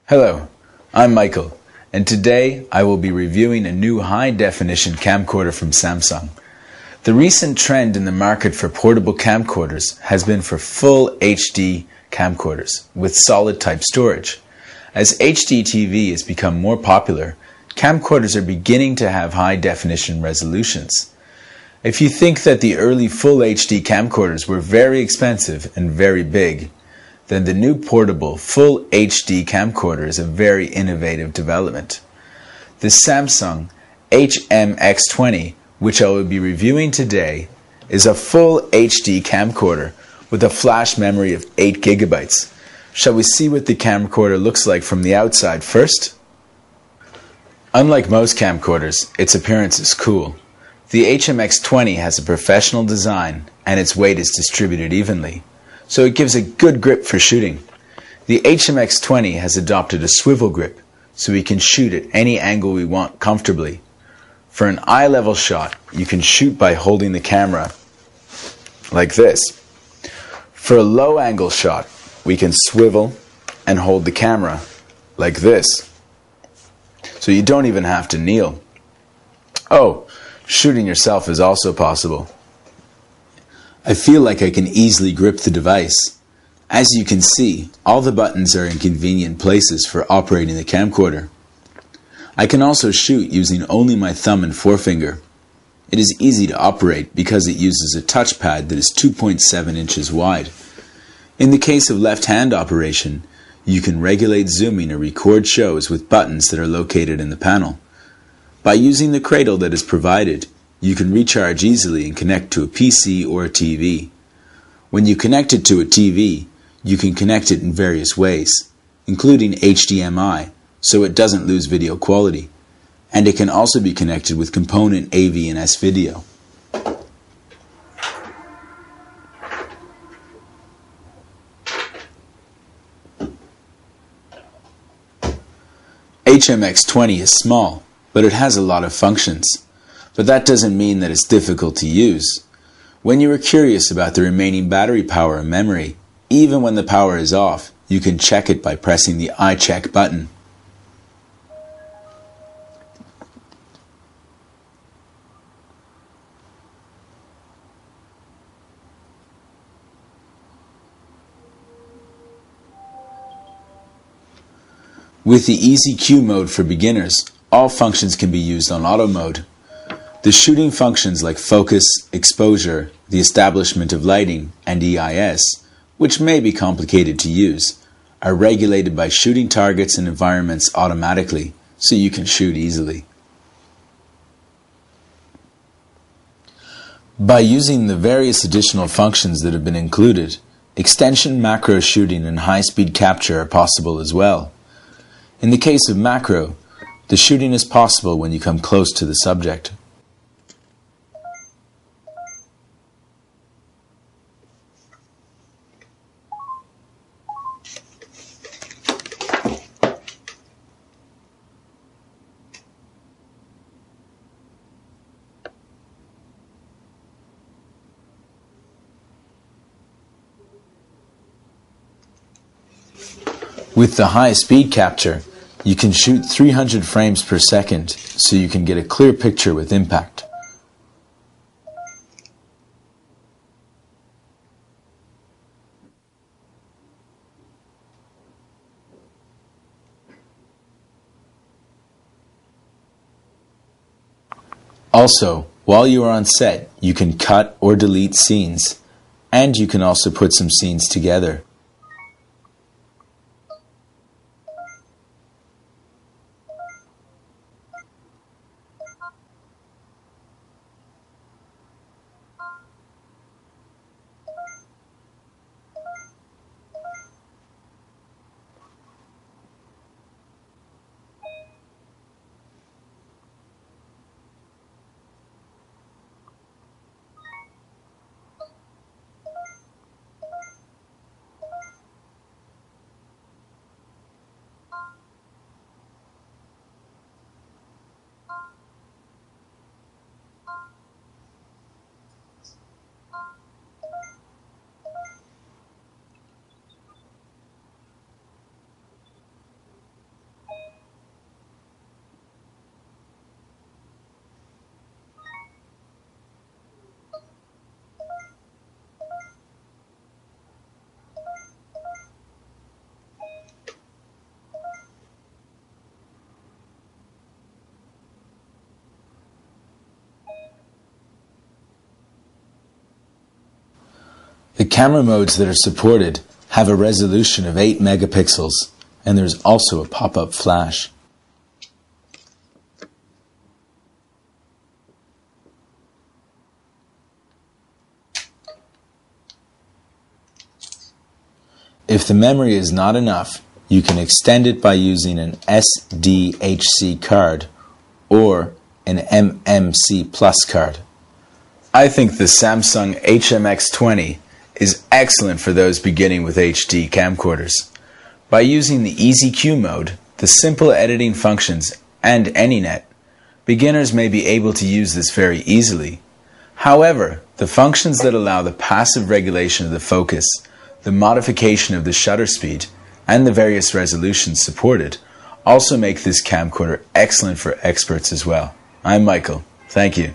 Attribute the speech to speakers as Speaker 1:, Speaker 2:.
Speaker 1: Hello, I'm Michael, and today I will be reviewing a new high-definition camcorder from Samsung. The recent trend in the market for portable camcorders has been for full HD camcorders with solid type storage. As HD TV has become more popular, camcorders are beginning to have high-definition resolutions. If you think that the early full HD camcorders were very expensive and very big, then the new portable full HD camcorder is a very innovative development. The Samsung SC-HMX20, which I will be reviewing today, is a full HD camcorder with a flash memory of 8 GB. Shall we see what the camcorder looks like from the outside first? Unlike most camcorders, its appearance is cool. The HMX20 has a professional design and its weight is distributed evenly, so it gives a good grip for shooting. The HMX20 has adopted a swivel grip, so we can shoot at any angle we want comfortably. For an eye-level shot, you can shoot by holding the camera like this. For a low-angle shot, we can swivel and hold the camera like this. So you don't even have to kneel. Oh, shooting yourself is also possible. I feel like I can easily grip the device. As you can see, all the buttons are in convenient places for operating the camcorder. I can also shoot using only my thumb and forefinger. It is easy to operate because it uses a touchpad that is 2.7 inches wide. In the case of left-hand operation, you can regulate zooming or record shows with buttons that are located in the panel. By using the cradle that is provided, you can recharge easily and connect to a PC or a TV. When you connect it to a TV, you can connect it in various ways, including HDMI, so it doesn't lose video quality, and it can also be connected with component AV and S-video. HMX20 is small, but it has a lot of functions. But that doesn't mean that it's difficult to use. When you are curious about the remaining battery power and memory, even when the power is off, you can check it by pressing the I check button. With the Easy Q mode for beginners, all functions can be used on auto mode. The shooting functions like focus, exposure, the establishment of lighting, and EIS, which may be complicated to use, are regulated by shooting targets and environments automatically, so you can shoot easily. By using the various additional functions that have been included, extension macro shooting and high-speed capture are possible as well. In the case of macro, the shooting is possible when you come close to the subject. With the high-speed capture, you can shoot 300 frames per second, so you can get a clear picture with impact. Also, while you are on set, you can cut or delete scenes, and you can also put some scenes together. The camera modes that are supported have a resolution of 8 megapixels, and there's also a pop-up flash. If the memory is not enough, you can extend it by using an SC-HMX card or an MMC Plus card. I think the Samsung HMX20 is excellent for those beginning with HD camcorders. By using the Easy Q mode, the simple editing functions, and AnyNet, beginners may be able to use this very easily. However, the functions that allow the passive regulation of the focus, the modification of the shutter speed, and the various resolutions supported also make this camcorder excellent for experts as well. I'm Michael. Thank you.